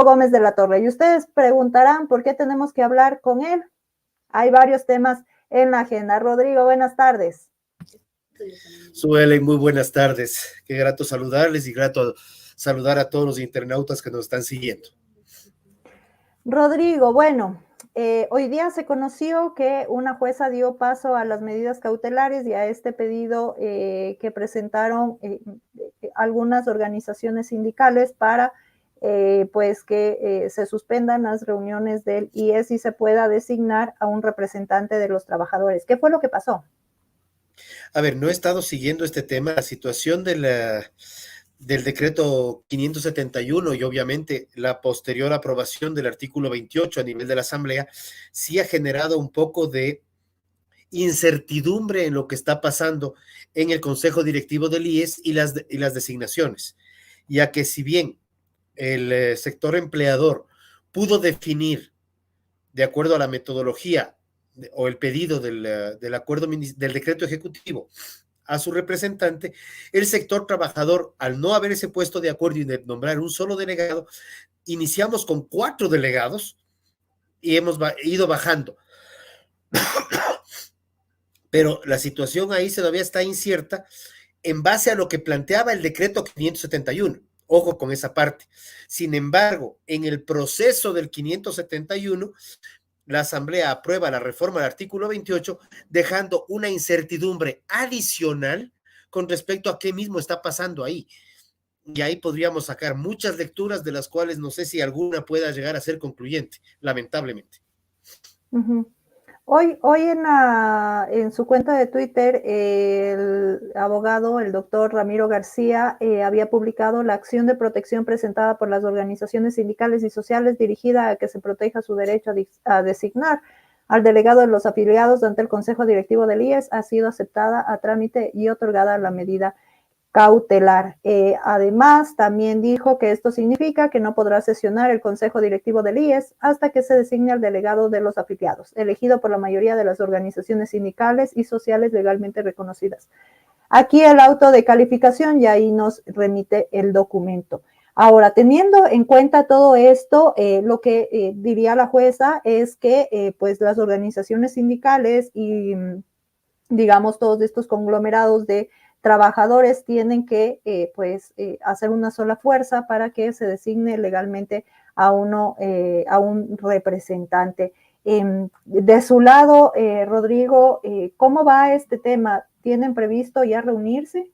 Gómez de la Torre. Y ustedes preguntarán por qué tenemos que hablar con él. Hay varios temas en la agenda. Rodrigo, buenas tardes. Suelen, muy buenas tardes. Qué grato saludarles y grato saludar a todos los internautas que nos están siguiendo. Rodrigo, bueno, hoy día se conoció que una jueza dio paso a las medidas cautelares y a este pedido que presentaron algunas organizaciones sindicales para pues que se suspendan las reuniones del IES y se pueda designar a un representante de los trabajadores. ¿Qué fue lo que pasó? A ver, no he estado siguiendo este tema, la situación del decreto 571 y obviamente la posterior aprobación del artículo 28 a nivel de la Asamblea sí ha generado un poco de incertidumbre en lo que está pasando en el Consejo Directivo del IES y las designaciones, ya que si bien el sector empleador pudo definir de acuerdo a la metodología o el pedido del acuerdo del decreto ejecutivo a su representante, el sector trabajador, al no haberse puesto de acuerdo y de nombrar un solo delegado, iniciamos con 4 delegados y hemos ido bajando. Pero la situación ahí todavía está incierta en base a lo que planteaba el decreto 571. Ojo con esa parte. Sin embargo, en el proceso del 571, la Asamblea aprueba la reforma del artículo 28, dejando una incertidumbre adicional con respecto a qué mismo está pasando ahí. Y ahí podríamos sacar muchas lecturas de las cuales no sé si alguna pueda llegar a ser concluyente, lamentablemente. Hoy en su cuenta de Twitter, el abogado, el doctor Ramiro García, había publicado la acción de protección presentada por las organizaciones sindicales y sociales dirigida a que se proteja su derecho a designar al delegado de los afiliados ante el Consejo Directivo del IES. Ha sido aceptada a trámite y otorgada la medida cautelar. Además, también dijo que esto significa que no podrá sesionar el Consejo Directivo del IES hasta que se designe al delegado de los afiliados, elegido por la mayoría de las organizaciones sindicales y sociales legalmente reconocidas. Aquí el auto de calificación y ahí nos remite el documento. Ahora, teniendo en cuenta todo esto, lo que diría la jueza es que pues las organizaciones sindicales y digamos todos estos conglomerados de trabajadores tienen que hacer una sola fuerza para que se designe legalmente a un representante. De su lado, Rodrigo, ¿cómo va este tema? ¿Tienen previsto ya reunirse?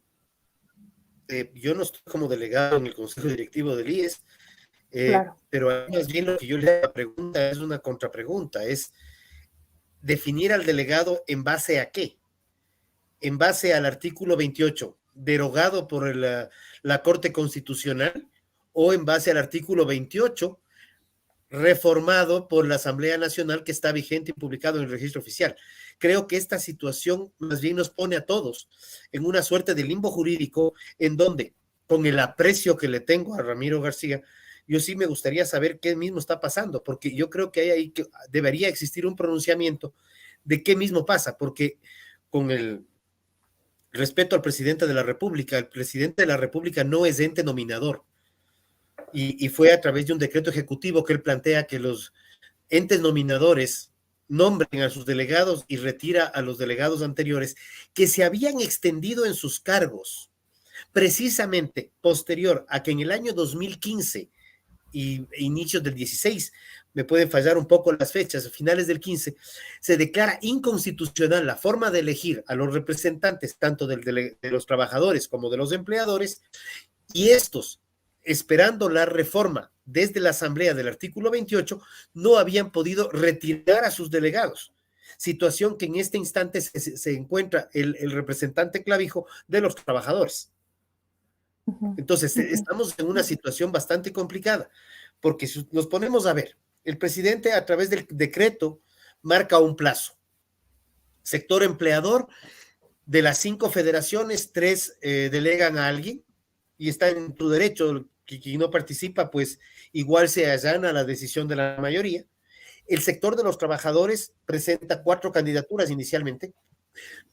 Yo no estoy como delegado en el Consejo Directivo del IES, Claro. pero más bien lo que yo le hago la pregunta es una contrapregunta, es definir al delegado en base a qué. En base al artículo 28, derogado por la Corte Constitucional, o en base al artículo 28, reformado por la Asamblea Nacional, que está vigente y publicado en el registro oficial. Creo que esta situación más bien nos pone a todos en una suerte de limbo jurídico en donde, con el aprecio que le tengo a Ramiro García, yo sí me gustaría saber qué mismo está pasando, porque yo creo que ahí debería existir un pronunciamiento de qué mismo pasa, porque con el respeto al presidente de la República, el presidente de la República no es ente nominador, y fue a través de un decreto ejecutivo que él plantea que los entes nominadores nombren a sus delegados y retira a los delegados anteriores que se habían extendido en sus cargos, precisamente posterior a que en el año 2015 y inicios del 16, me pueden fallar un poco las fechas, finales del 15, se declara inconstitucional la forma de elegir a los representantes tanto de los trabajadores como de los empleadores, y estos, esperando la reforma desde la Asamblea del artículo 28, no habían podido retirar a sus delegados. Situación que en este instante se encuentra el representante Clavijo de los trabajadores. Entonces, estamos en una situación bastante complicada, porque si nos ponemos a ver, el presidente a través del decreto marca un plazo. Sector empleador, de las 5 federaciones, 3 delegan a alguien y está en tu derecho, que quien no participa, pues igual se allana a la decisión de la mayoría. El sector de los trabajadores presenta 4 candidaturas inicialmente,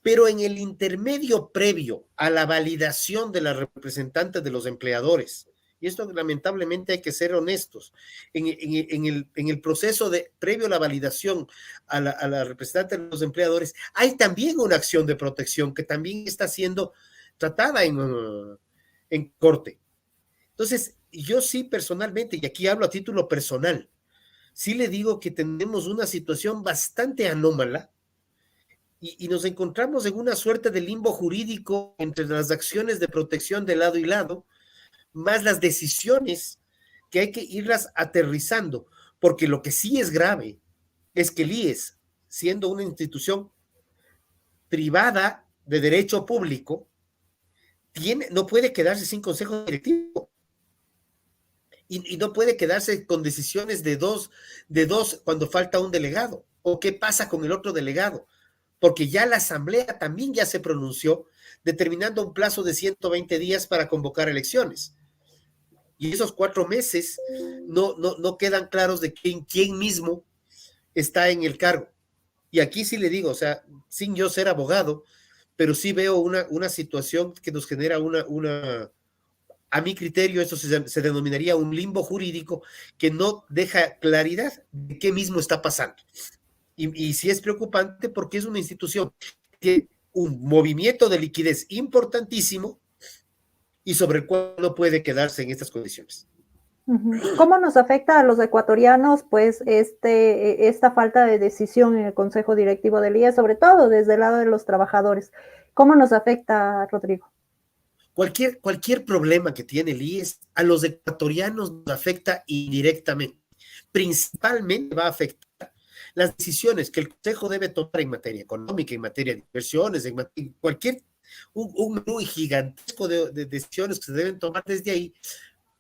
pero en el intermedio previo a la validación de la representante de los empleadores y esto lamentablemente hay que ser honestos, en el proceso previo a la validación a la representante de los empleadores, hay también una acción de protección que también está siendo tratada en corte. Entonces, yo sí personalmente, y aquí hablo a título personal, sí le digo que tenemos una situación bastante anómala y nos encontramos en una suerte de limbo jurídico entre las acciones de protección de lado y lado, más las decisiones que hay que irlas aterrizando, porque lo que sí es grave es que el IES, siendo una institución privada de derecho público, no puede quedarse sin consejo directivo. Y no puede quedarse con decisiones de dos cuando falta un delegado. ¿O qué pasa con el otro delegado? Porque ya la asamblea también ya se pronunció determinando un plazo de 120 días para convocar elecciones. Y esos 4 meses no quedan claros de quién mismo está en el cargo. Y aquí sí le digo, o sea, sin yo ser abogado, pero sí veo una situación que nos genera a mi criterio, eso se denominaría un limbo jurídico que no deja claridad de qué mismo está pasando. Y sí es preocupante porque es una institución que tiene un movimiento de liquidez importantísimo y sobre el cual no puede quedarse en estas condiciones. ¿Cómo nos afecta a los ecuatorianos, pues, esta falta de decisión en el Consejo Directivo del IES, sobre todo desde el lado de los trabajadores? ¿Cómo nos afecta, Rodrigo? Cualquier problema que tiene el IES a los ecuatorianos nos afecta indirectamente. Principalmente va a afectar las decisiones que el Consejo debe tomar en materia económica, en materia de inversiones, en cualquier, un menú gigantesco de decisiones que se deben tomar desde ahí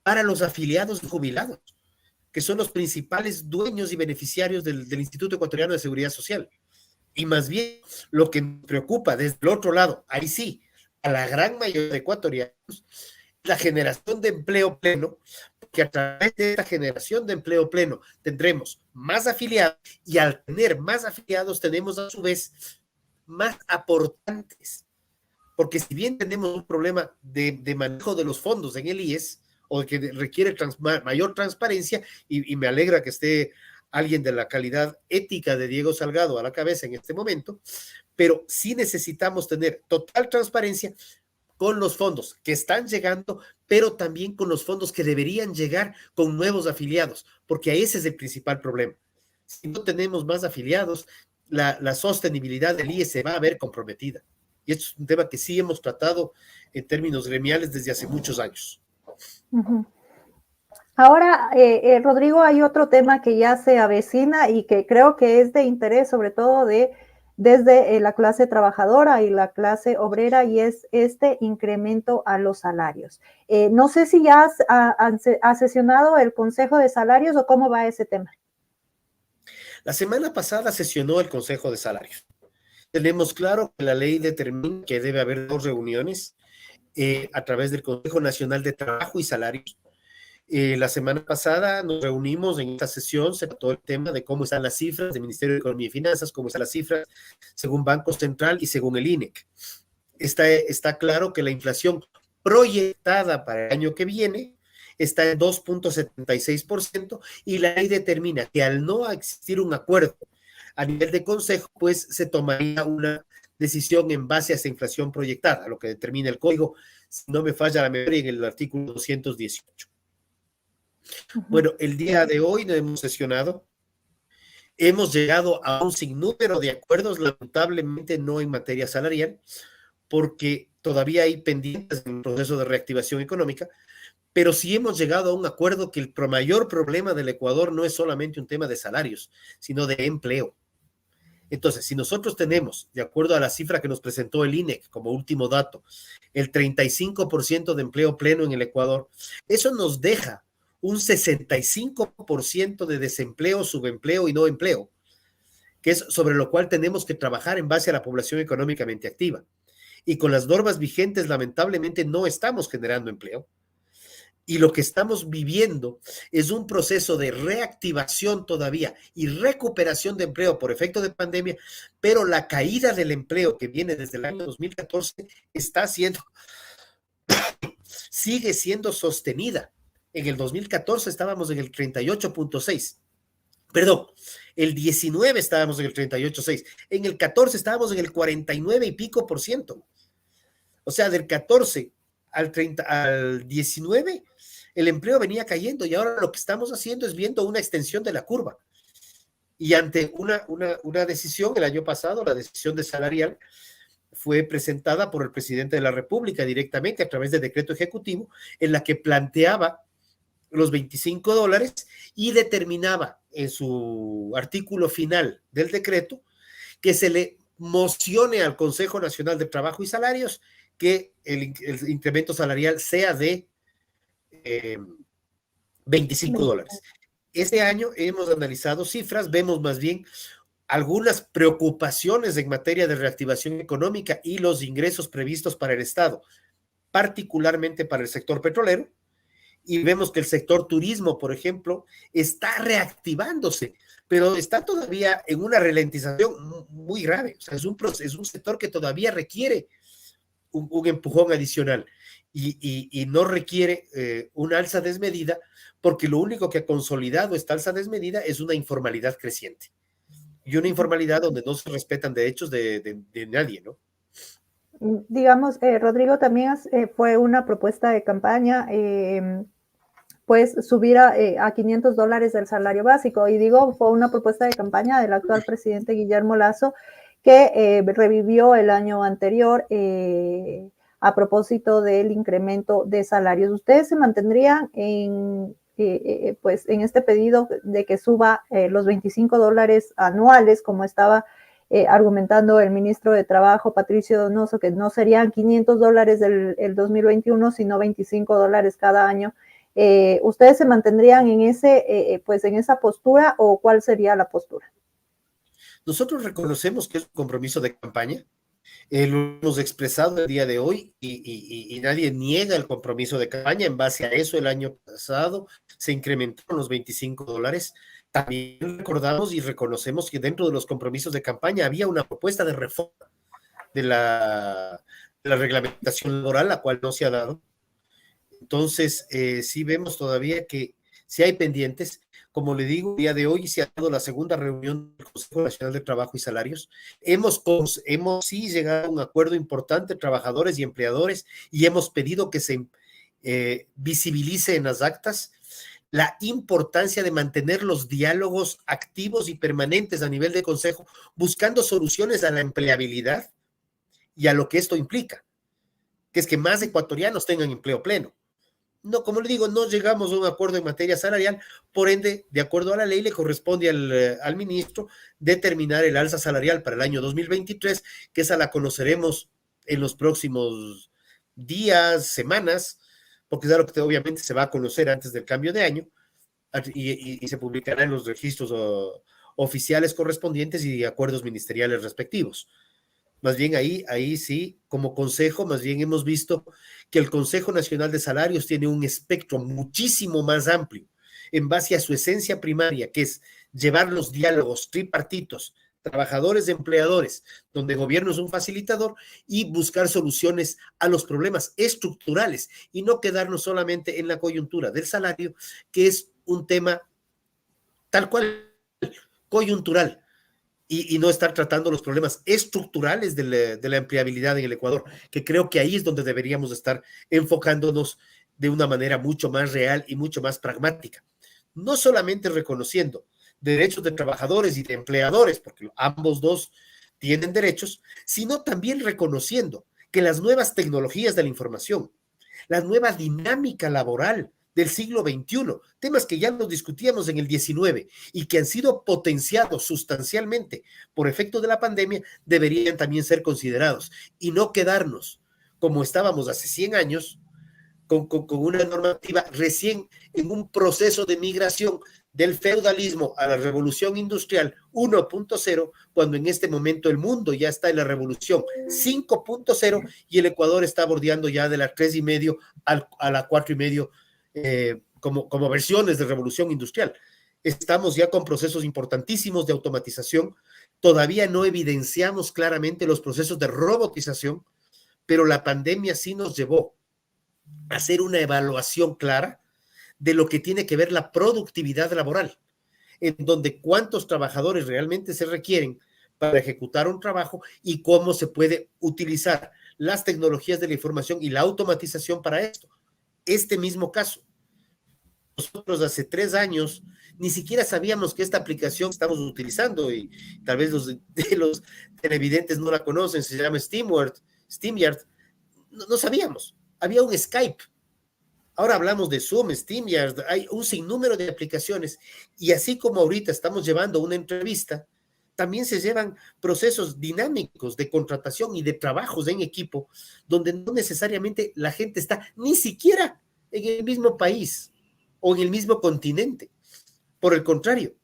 para los afiliados y jubilados, que son los principales dueños y beneficiarios del Instituto Ecuatoriano de Seguridad Social. Y más bien, lo que me preocupa desde el otro lado, ahí sí, a la gran mayoría de ecuatorianos, la generación de empleo pleno, porque a través de esta generación de empleo pleno tendremos más afiliados y al tener más afiliados tenemos a su vez más aportantes, porque si bien tenemos un problema de manejo de los fondos en el IES, o que requiere mayor transparencia, y me alegra que esté alguien de la calidad ética de Diego Salgado a la cabeza en este momento, pero sí necesitamos tener total transparencia con los fondos que están llegando, pero también con los fondos que deberían llegar con nuevos afiliados, porque ese es el principal problema. Si no tenemos más afiliados, la sostenibilidad del IES se va a ver comprometida. Y esto es un tema que sí hemos tratado en términos gremiales desde hace muchos años. Ahora, Rodrigo, hay otro tema que ya se avecina y que creo que es de interés, sobre todo desde la clase trabajadora y la clase obrera, y es este incremento a los salarios. No sé si ya ha sesionado el Consejo de Salarios o cómo va ese tema. La semana pasada sesionó el Consejo de Salarios. Tenemos claro que la ley determina que debe haber 2 reuniones a través del Consejo Nacional de Trabajo y Salarios. La semana pasada nos reunimos en esta sesión, se trató el tema de cómo están las cifras del Ministerio de Economía y Finanzas, cómo están las cifras según Banco Central y según el INEC. Está claro que la inflación proyectada para el año que viene está en 2.76% y la ley determina que al no existir un acuerdo a nivel de consejo, pues se tomaría una decisión en base a esa inflación proyectada, lo que determina el código, si no me falla la memoria, en el artículo 218. Bueno, el día de hoy no hemos sesionado, hemos llegado a un sinnúmero de acuerdos, lamentablemente no en materia salarial, porque todavía hay pendientes en el proceso de reactivación económica, pero sí hemos llegado a un acuerdo que el mayor problema del Ecuador no es solamente un tema de salarios, sino de empleo. Entonces, si nosotros tenemos, de acuerdo a la cifra que nos presentó el INEC como último dato, el 35% de empleo pleno en el Ecuador, eso nos deja un 65% de desempleo, subempleo y no empleo, que es sobre lo cual tenemos que trabajar en base a la población económicamente activa. Y con las normas vigentes, lamentablemente, no estamos generando empleo. Y lo que estamos viviendo es un proceso de reactivación todavía y recuperación de empleo por efecto de pandemia, pero la caída del empleo que viene desde el año 2014 sigue siendo sostenida En el 2014 estábamos en el 38.6. Perdón, el 19 estábamos en el 38.6. En el 14 estábamos en el 49 y pico por ciento. O sea, del 14 al 19, el empleo venía cayendo y ahora lo que estamos haciendo es viendo una extensión de la curva. Y ante una decisión, el año pasado, la decisión de salarial, fue presentada por el presidente de la República directamente a través de decreto ejecutivo, en la que planteaba los $25 y determinaba en su artículo final del decreto que se le mocione al Consejo Nacional de Trabajo y Salarios que el incremento salarial sea de $25. Este año hemos analizado cifras, vemos más bien algunas preocupaciones en materia de reactivación económica y los ingresos previstos para el Estado, particularmente para el sector petrolero, y vemos que el sector turismo, por ejemplo, está reactivándose, pero está todavía en una ralentización muy grave. O sea, es un sector que todavía requiere un empujón adicional y no requiere una alza desmedida, porque lo único que ha consolidado esta alza desmedida es una informalidad creciente y una informalidad donde no se respetan derechos de nadie, ¿no? Digamos, Rodrigo, también fue una propuesta de campaña, pues subir a $500 el salario básico. Y digo, fue una propuesta de campaña del actual presidente Guillermo Lasso, que revivió el año anterior a propósito del incremento de salarios. ¿Ustedes se mantendrían pues en este pedido de que suba los $25 anuales, como estaba argumentando el ministro de Trabajo, Patricio Donoso, que no serían $500 del 2021, sino $25 cada año? ¿Ustedes se mantendrían en pues en esa postura, o cuál sería la postura? Nosotros reconocemos que es un compromiso de campaña, lo hemos expresado el día de hoy y nadie niega el compromiso de campaña. En base a eso, el año pasado se incrementaron los $25. También recordamos y reconocemos que dentro de los compromisos de campaña había una propuesta de reforma de la reglamentación laboral, la cual no se ha dado. Entonces, sí vemos todavía que sí hay pendientes. Como le digo, el día de hoy se ha dado la segunda reunión del Consejo Nacional de Trabajo y Salarios. Hemos sí llegado a un acuerdo importante, trabajadores y empleadores, y hemos pedido que se visibilice en las actas la importancia de mantener los diálogos activos y permanentes a nivel de Consejo, buscando soluciones a la empleabilidad y a lo que esto implica, que es que más ecuatorianos tengan empleo pleno. No, como le digo, no llegamos a un acuerdo en materia salarial, por ende, de acuerdo a la ley, le corresponde al ministro determinar el alza salarial para el año 2023, que esa la conoceremos en los próximos días, semanas, porque es algo que obviamente se va a conocer antes del cambio de año y se publicará en los registros oficiales correspondientes y acuerdos ministeriales respectivos. Más bien ahí sí, como consejo, más bien hemos visto que el Consejo Nacional de Salarios tiene un espectro muchísimo más amplio en base a su esencia primaria, que es llevar los diálogos tripartitos, trabajadores, empleadores, donde el gobierno es un facilitador, y buscar soluciones a los problemas estructurales y no quedarnos solamente en la coyuntura del salario, que es un tema tal cual coyuntural. Y no estar tratando los problemas estructurales de la empleabilidad en el Ecuador, que creo que ahí es donde deberíamos estar enfocándonos de una manera mucho más real y mucho más pragmática. No solamente reconociendo derechos de trabajadores y de empleadores, porque ambos dos tienen derechos, sino también reconociendo que las nuevas tecnologías de la información, la nueva dinámica laboral del siglo XXI, temas que ya nos discutíamos en el 19 y que han sido potenciados sustancialmente por efecto de la pandemia, deberían también ser considerados y no quedarnos como estábamos hace 100 años con una normativa recién en un proceso de migración del feudalismo a la revolución industrial 1.0, cuando en este momento el mundo ya está en la revolución 5.0 y el Ecuador está bordeando ya de la 3.5 a la 4.5 como versiones de revolución industrial. Estamos ya con procesos importantísimos de automatización. Todavía no evidenciamos claramente los procesos de robotización, pero la pandemia sí nos llevó a hacer una evaluación clara de lo que tiene que ver la productividad laboral, en donde cuántos trabajadores realmente se requieren para ejecutar un trabajo y cómo se puede utilizar las tecnologías de la información y la automatización para esto. Este mismo caso, nosotros hace 3 años ni siquiera sabíamos que esta aplicación que estamos utilizando, y tal vez los televidentes no la conocen, se llama SteamYard, no sabíamos. Había un Skype. Ahora hablamos de Zoom, SteamYard, hay un sinnúmero de aplicaciones, y así como ahorita estamos llevando una entrevista, también se llevan procesos dinámicos de contratación y de trabajos en equipo, donde no necesariamente la gente está ni siquiera en el mismo país o en el mismo continente. Por el contrario,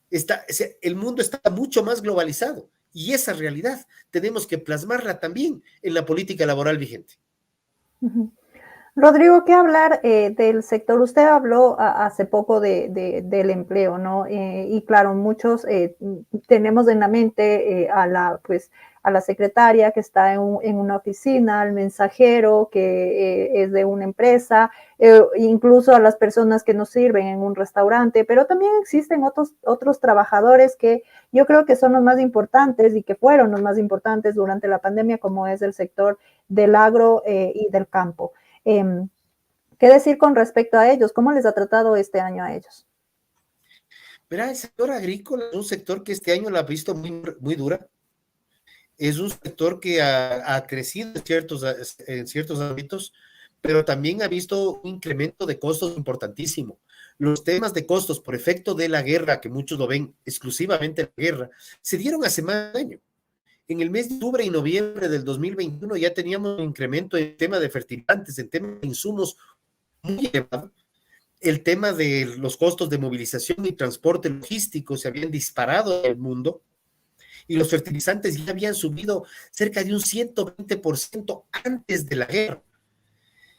el mundo está mucho más globalizado, y esa realidad tenemos que plasmarla también en la política laboral vigente. Rodrigo, ¿qué hablar del sector? Usted habló hace poco del empleo, ¿no? Y claro, muchos tenemos en la mente a la secretaria que está en una oficina, al mensajero que es de una empresa, incluso a las personas que nos sirven en un restaurante, pero también existen otros trabajadores que yo creo que son los más importantes y que fueron los más importantes durante la pandemia, como es el sector del agro y del campo. ¿Qué decir con respecto a ellos? ¿Cómo les ha tratado este año a ellos? Mira, el sector agrícola es un sector que este año la ha visto muy, muy dura. Es un sector que ha crecido en ciertos ámbitos, pero también ha visto un incremento de costos importantísimo. Los temas de costos por efecto de la guerra, que muchos lo ven exclusivamente la guerra, se dieron hace más de un año. En el mes de octubre y noviembre del 2021 ya teníamos un incremento en tema de fertilizantes, en tema de insumos muy elevado. El tema de los costos de movilización y transporte logístico se habían disparado en el mundo, y los fertilizantes ya habían subido cerca de un 120% antes de la guerra.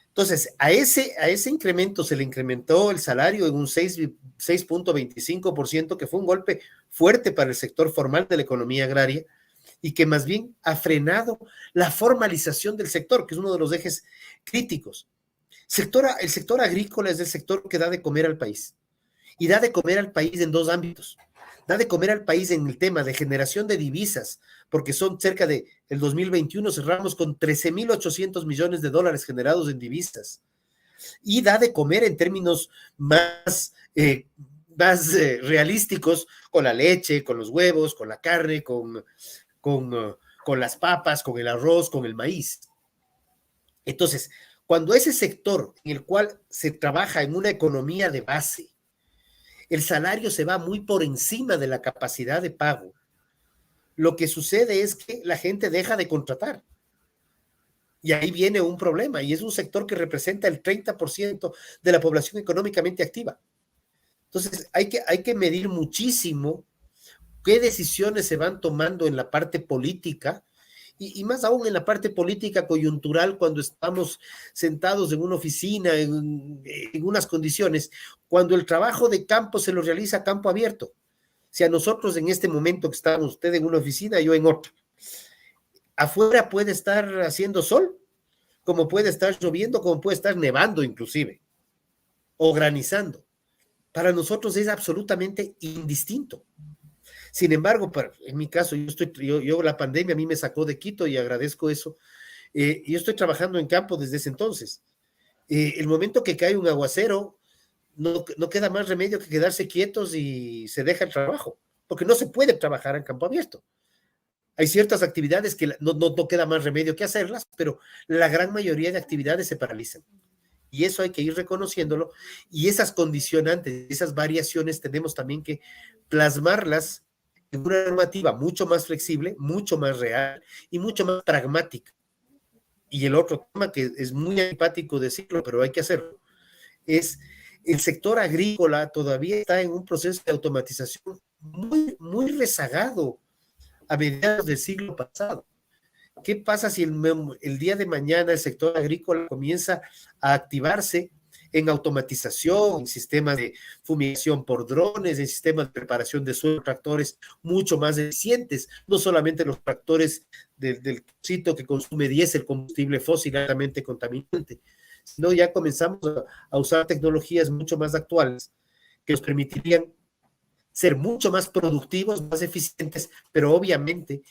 Entonces, a ese incremento se le incrementó el salario en un 6.25%, que fue un golpe fuerte para el sector formal de la economía agraria, y que más bien ha frenado la formalización del sector, que es uno de los ejes críticos. El sector agrícola es el sector que da de comer al país, y da de comer al país en 2 ámbitos. Da de comer al país en el tema de generación de divisas, porque son cerca de, el 2021 cerramos con 13.800 millones de dólares generados en divisas, y da de comer en términos más realísticos, con la leche, con los huevos, con la carne, con las papas, con el arroz, con el maíz. Entonces, cuando ese sector en el cual se trabaja en una economía de base, el salario se va muy por encima de la capacidad de pago, lo que sucede es que la gente deja de contratar. Y ahí viene un problema, y es un sector que representa el 30% de la población económicamente activa. Entonces, hay que medir muchísimo qué decisiones se van tomando en la parte política, y más aún en la parte política coyuntural, cuando estamos sentados en una oficina, en unas condiciones, cuando el trabajo de campo se lo realiza a campo abierto. Si a nosotros en este momento que estamos, usted en una oficina, yo en otra, afuera puede estar haciendo sol, como puede estar lloviendo, como puede estar nevando inclusive, o granizando. Para nosotros es absolutamente indistinto. Sin embargo, en mi caso, yo la pandemia a mí me sacó de Quito, y agradezco eso. Yo estoy trabajando en campo desde ese entonces. El momento que cae un aguacero, no queda más remedio que quedarse quietos y se deja el trabajo, porque no se puede trabajar en campo abierto. Hay ciertas actividades que no queda más remedio que hacerlas, pero la gran mayoría de actividades se paralizan. Y eso hay que ir reconociéndolo, y esas condicionantes, esas variaciones tenemos también que plasmarlas en una normativa mucho más flexible, mucho más real y mucho más pragmática. Y el otro tema, que es muy antipático decirlo, pero hay que hacerlo, es el sector agrícola todavía está en un proceso de automatización muy, muy rezagado a mediados del siglo pasado. ¿Qué pasa si el día de mañana el sector agrícola comienza a activarse en automatización, en sistemas de fumigación por drones, en sistemas de preparación de suelo, tractores mucho más eficientes, no solamente los tractores del sitio que consume diésel, combustible fósil altamente contaminante, sino ya comenzamos a usar tecnologías mucho más actuales que nos permitirían ser mucho más productivos, más eficientes, pero obviamente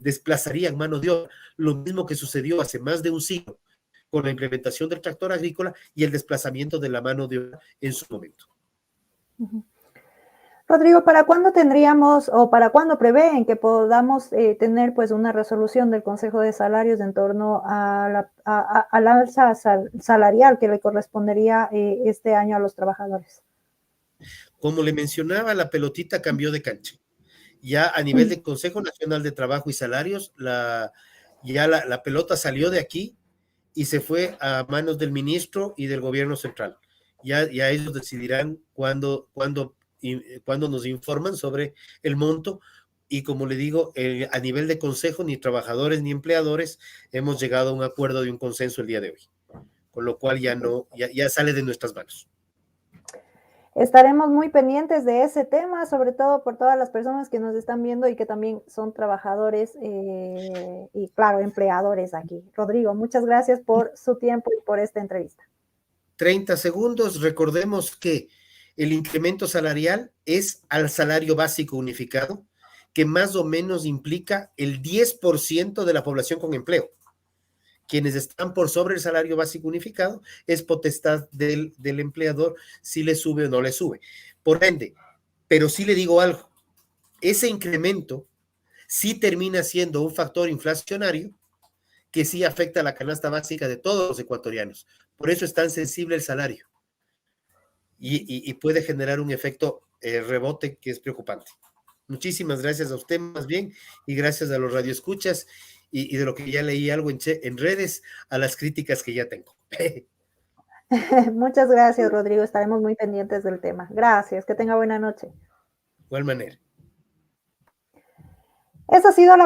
desplazarían mano de obra, lo mismo que sucedió hace más de un siglo con la implementación del tractor agrícola y el desplazamiento de la mano de obra en su momento. Rodrigo, ¿para cuándo tendríamos o para cuándo prevén que podamos tener pues una resolución del Consejo de Salarios en torno a al alza salarial que le correspondería este año a los trabajadores? Como le mencionaba, la pelotita cambió de cancha. Ya a nivel del Consejo Nacional de Trabajo y Salarios, la pelota salió de aquí y se fue a manos del ministro y del gobierno central. Ya ellos decidirán cuándo nos informan sobre el monto. Y como le digo, a nivel de consejo, ni trabajadores ni empleadores hemos llegado a un acuerdo de un consenso el día de hoy, con lo cual ya sale de nuestras manos. Estaremos muy pendientes de ese tema, sobre todo por todas las personas que nos están viendo y que también son trabajadores y, claro, empleadores aquí. Rodrigo, muchas gracias por su tiempo y por esta entrevista. 30 segundos. Recordemos que el incremento salarial es al salario básico unificado, que más o menos implica el 10% de la población con empleo. Quienes están por sobre el salario básico unificado es potestad del empleador si le sube o no le sube. Por ende, pero sí le digo algo, ese incremento sí termina siendo un factor inflacionario que sí afecta a la canasta básica de todos los ecuatorianos. Por eso es tan sensible el salario y puede generar un efecto rebote que es preocupante. Muchísimas gracias a usted más bien y gracias a los radioescuchas y de lo que ya leí algo en redes a las críticas que ya tengo. Muchas gracias, Rodrigo. Estaremos muy pendientes del tema. Gracias. Que tenga buena noche. De igual manera. Esa ha sido la